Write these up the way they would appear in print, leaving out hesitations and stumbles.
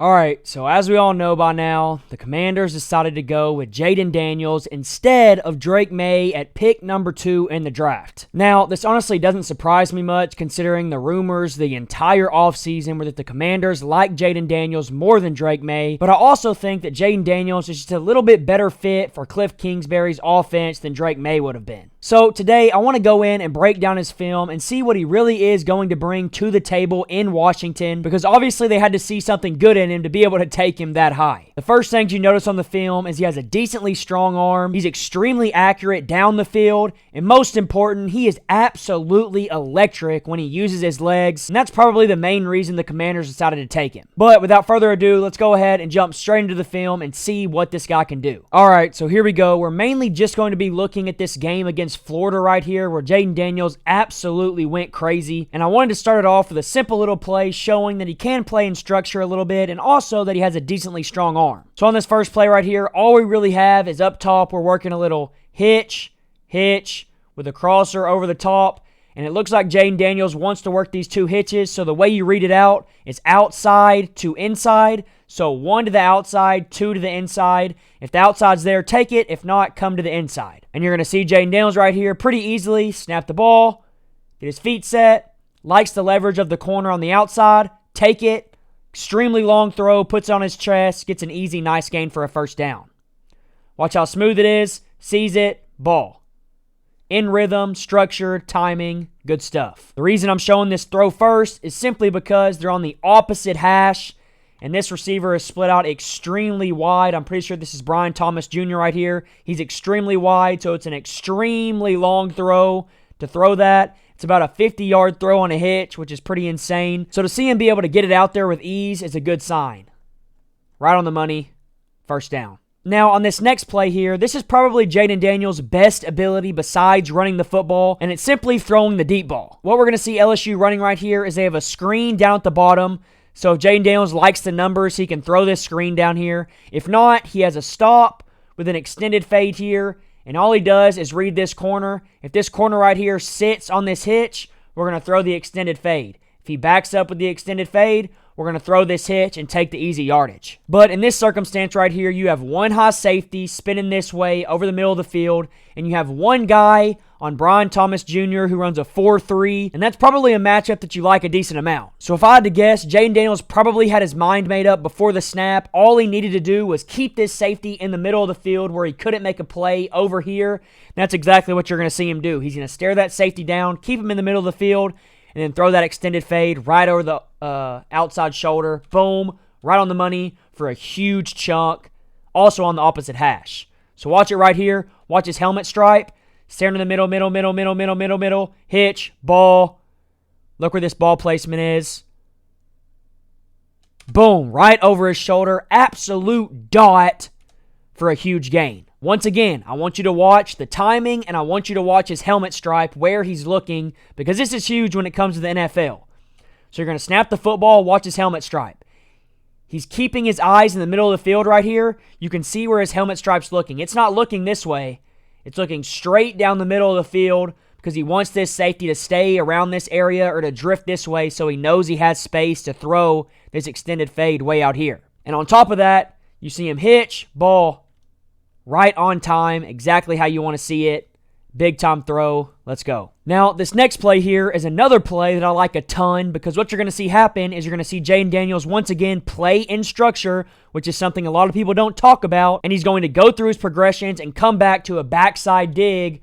All right, so as we all know by now, the Commanders decided to go with Jayden Daniels instead of Drake May at pick number 2 in the draft. Now, this honestly doesn't surprise me much considering the rumors the entire offseason were that the Commanders like Jayden Daniels more than Drake May, but I also think that Jayden Daniels is just a little bit better fit for Cliff Kingsbury's offense than Drake May would have been. So today, I want to go in and break down his film and see what he really is going to bring to the table in Washington, because obviously they had to see something good in him to be able to take him that high. The first thing you notice on the film is he has a decently strong arm, he's extremely accurate down the field, and most important, he is absolutely electric when he uses his legs, and that's probably the main reason the Commanders decided to take him. But without further ado, let's go ahead and jump straight into the film and see what this guy can do. Alright, so here we go. We're mainly just going to be looking at this game against Florida right here, where Jayden Daniels absolutely went crazy, and I wanted to start it off with a simple little play showing that he can play in structure a little bit, and also that he has a decently strong arm. So on this first play right here, all we really have is up top, we're working a little hitch, with a crosser over the top, and it looks like Jayden Daniels wants to work these two hitches, so the way you read it out is outside to inside. So 1 to the outside, 2 to the inside. If the outside's there, take it. If not, come to the inside. And you're going to see Jayden Daniels right here pretty easily snap the ball, get his feet set, likes the leverage of the corner on the outside, take it, extremely long throw, puts it on his chest, gets an easy, nice gain for a first down. Watch how smooth it is, sees it, ball. In rhythm, structure, timing, good stuff. The reason I'm showing this throw first is simply because they're on the opposite hash, and this receiver is split out extremely wide. I'm pretty sure this is Brian Thomas Jr. right here. He's extremely wide, so it's an extremely long throw to throw that. It's about a 50-yard throw on a hitch, which is pretty insane. So to see him be able to get it out there with ease is a good sign. Right on the money, first down. Now, on this next play here, this is probably Jayden Daniels' best ability besides running the football, and it's simply throwing the deep ball. What we're going to see LSU running right here is they have a screen down at the bottom, so if Jayden Daniels likes the numbers, he can throw this screen down here. If not, he has a stop with an extended fade here, and all he does is read this corner. If this corner right here sits on this hitch, we're going to throw the extended fade. If he backs up with the extended fade, we're going to throw this hitch and take the easy yardage. But in this circumstance right here, you have one high safety spinning this way over the middle of the field, and you have one guy on Brian Thomas Jr. who runs a 4-3, and that's probably a matchup that you like a decent amount. So if I had to guess, Jayden Daniels probably had his mind made up before the snap. All he needed to do was keep this safety in the middle of the field where he couldn't make a play over here. And that's exactly what you're going to see him do. He's going to stare that safety down, keep him in the middle of the field, and then throw that extended fade right over the outside shoulder. Boom, right on the money for a huge chunk. Also on the opposite hash. So watch it right here. Watch his helmet stripe. Staring in the middle. Hitch, ball. Look where this ball placement is. Boom, right over his shoulder. Absolute dot for a huge gain. Once again, I want you to watch the timing, and I want you to watch his helmet stripe, where he's looking, because this is huge when it comes to the NFL. So you're going to snap the football, watch his helmet stripe. He's keeping his eyes in the middle of the field right here. You can see where his helmet stripe's looking. It's not looking this way. It's looking straight down the middle of the field because he wants this safety to stay around this area or to drift this way so he knows he has space to throw this extended fade way out here. And on top of that, you see him hitch, ball, right on time, exactly how you want to see it. Big time throw. Let's go. Now, this next play here is another play that I like a ton, because what you're going to see happen is you're going to see Jayden Daniels once again play in structure, which is something a lot of people don't talk about, and he's going to go through his progressions and come back to a backside dig,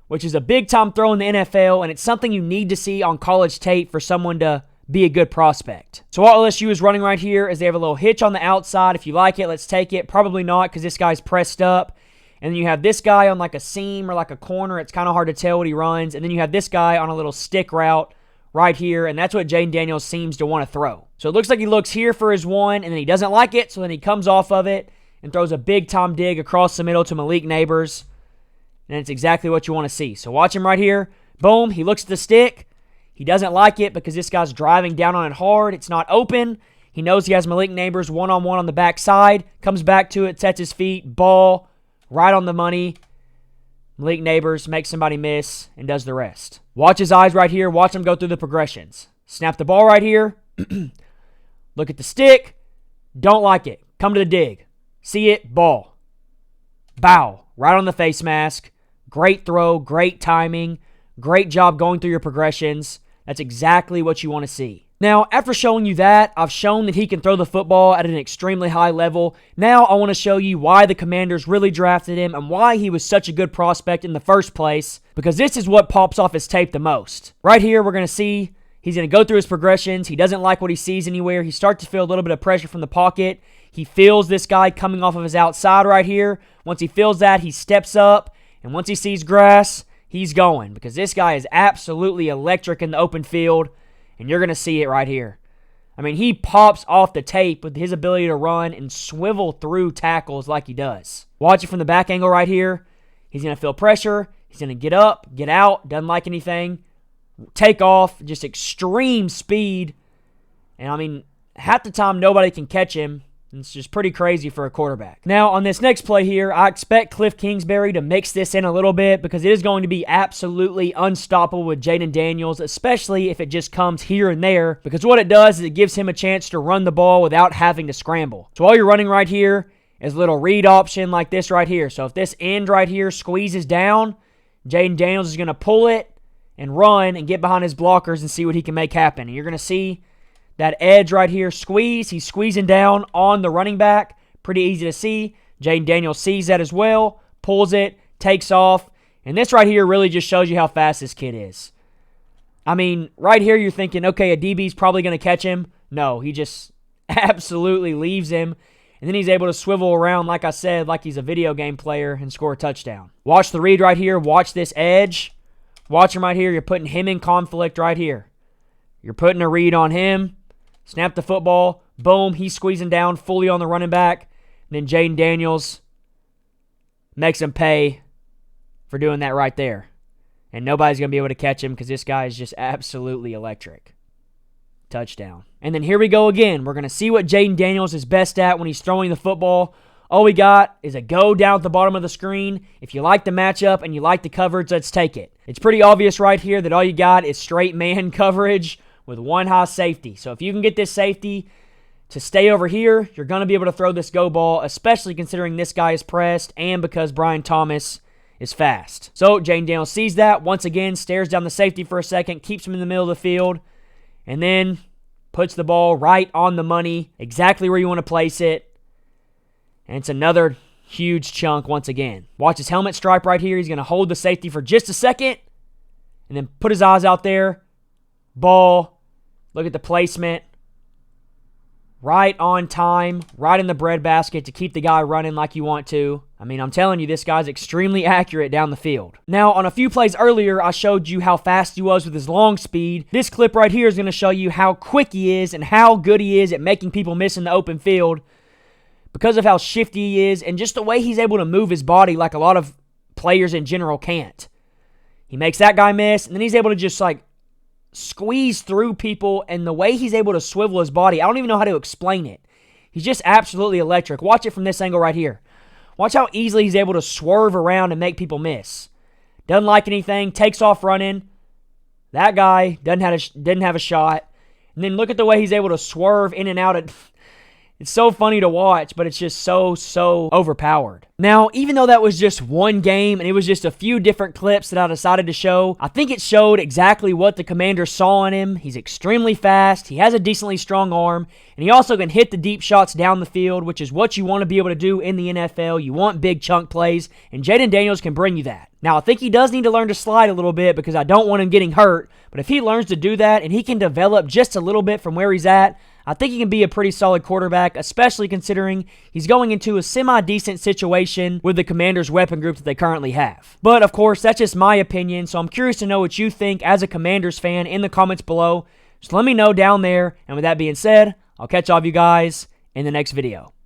which is a big time throw in the NFL, and it's something you need to see on college tape for someone to be a good prospect. So what LSU is running right here is they have a little hitch on the outside. If you like it, let's take it. Probably not, because this guy's pressed up. And then you have this guy on like a seam or like a corner. It's kind of hard to tell what he runs. And then you have this guy on a little stick route right here. And that's what Jayden Daniels seems to want to throw. So it looks like he looks here for his one, and then he doesn't like it. So then he comes off of it and throws a big time dig across the middle to Malik Neighbors. And it's exactly what you want to see. So watch him right here. Boom. He looks at the stick. He doesn't like it because this guy's driving down on it hard. It's not open. He knows he has Malik Neighbors one-on-one on the backside. Comes back to it, sets his feet, ball, right on the money. Malik Neighbors makes somebody miss and does the rest. Watch his eyes right here. Watch him go through the progressions. Snap the ball right here. Look at the stick. Don't like it. Come to the dig. See it, ball. Bow. Right on the face mask. Great throw, great timing. Great job going through your progressions. That's exactly what you want to see. Now, after showing you that, I've shown that he can throw the football at an extremely high level. Now, I want to show you why the Commanders really drafted him and why he was such a good prospect in the first place, because this is what pops off his tape the most. Right here, we're going to see he's going to go through his progressions. He doesn't like what he sees anywhere. He starts to feel a little bit of pressure from the pocket. He feels this guy coming off of his outside right here. Once he feels that, he steps up, and once he sees grass, he's going, because this guy is absolutely electric in the open field. And you're going to see it right here. I mean, he pops off the tape with his ability to run and swivel through tackles like he does. Watch it from the back angle right here. He's going to feel pressure. He's going to get up, get out, doesn't like anything, take off, just extreme speed. And, I mean, half the time nobody can catch him. It's just pretty crazy for a quarterback. Now, on this next play here, I expect Cliff Kingsbury to mix this in a little bit because it is going to be absolutely unstoppable with Jaden Daniels, especially if it just comes here and there, because what it does is it gives him a chance to run the ball without having to scramble. So all you're running right here is a little read option like this right here. So if this end right here squeezes down, Jaden Daniels is going to pull it and run and get behind his blockers and see what he can make happen. And you're going to see that edge right here, squeeze. He's squeezing down on the running back. Pretty easy to see. Jaden Daniels sees that as well, pulls it, takes off. And this right here really just shows you how fast this kid is. I mean, right here you're thinking, okay, a DB's probably going to catch him. No, he just absolutely leaves him. And then he's able to swivel around, like I said, like he's a video game player and score a touchdown. Watch the read right here. Watch this edge. Watch him right here. You're putting him in conflict right here. You're putting a read on him. Snap the football. Boom. He's squeezing down fully on the running back. And then Jaden Daniels makes him pay for doing that right there. And nobody's going to be able to catch him because this guy is just absolutely electric. Touchdown. And then here we go again. We're going to see what Jaden Daniels is best at when he's throwing the football. All we got is a go down at the bottom of the screen. If you like the matchup and you like the coverage, let's take it. It's pretty obvious right here that all you got is straight man coverage with one high safety. So if you can get this safety to stay over here, you're going to be able to throw this go ball, especially considering this guy is pressed and because Brian Thomas is fast. So Jaden Daniels sees that, once again, stares down the safety for a second, keeps him in the middle of the field, and then puts the ball right on the money, exactly where you want to place it. And it's another huge chunk once again. Watch his helmet stripe right here. He's going to hold the safety for just a second and then put his eyes out there. Ball. Look at the placement. Right on time. Right in the breadbasket to keep the guy running like you want to. I mean, I'm telling you, this guy's extremely accurate down the field. Now, on a few plays earlier, I showed you how fast he was with his long speed. This clip right here is going to show you how quick he is and how good he is at making people miss in the open field because of how shifty he is and just the way he's able to move his body like a lot of players in general can't. He makes that guy miss, and then he's able to just like squeeze through people, and the way he's able to swivel his body, I don't even know how to explain it. He's just absolutely electric. Watch it from this angle right here. Watch how easily he's able to swerve around and make people miss. Doesn't like anything, takes off running. That guy didn't have a shot. And then look at the way he's able to swerve in and out. It's so funny to watch, but it's just so overpowered. Now, even though that was just one game and it was just a few different clips that I decided to show, I think it showed exactly what the Commanders saw in him. He's extremely fast. He has a decently strong arm, and he also can hit the deep shots down the field, which is what you want to be able to do in the NFL. You want big chunk plays, and Jaden Daniels can bring you that. Now, I think he does need to learn to slide a little bit because I don't want him getting hurt, but if he learns to do that and he can develop just a little bit from where he's at, I think he can be a pretty solid quarterback, especially considering he's going into a semi-decent situation with the Commanders' weapon group that they currently have. But, of course, that's just my opinion, so I'm curious to know what you think as a Commanders fan in the comments below. Just let me know down there, and with that being said, I'll catch all of you guys in the next video.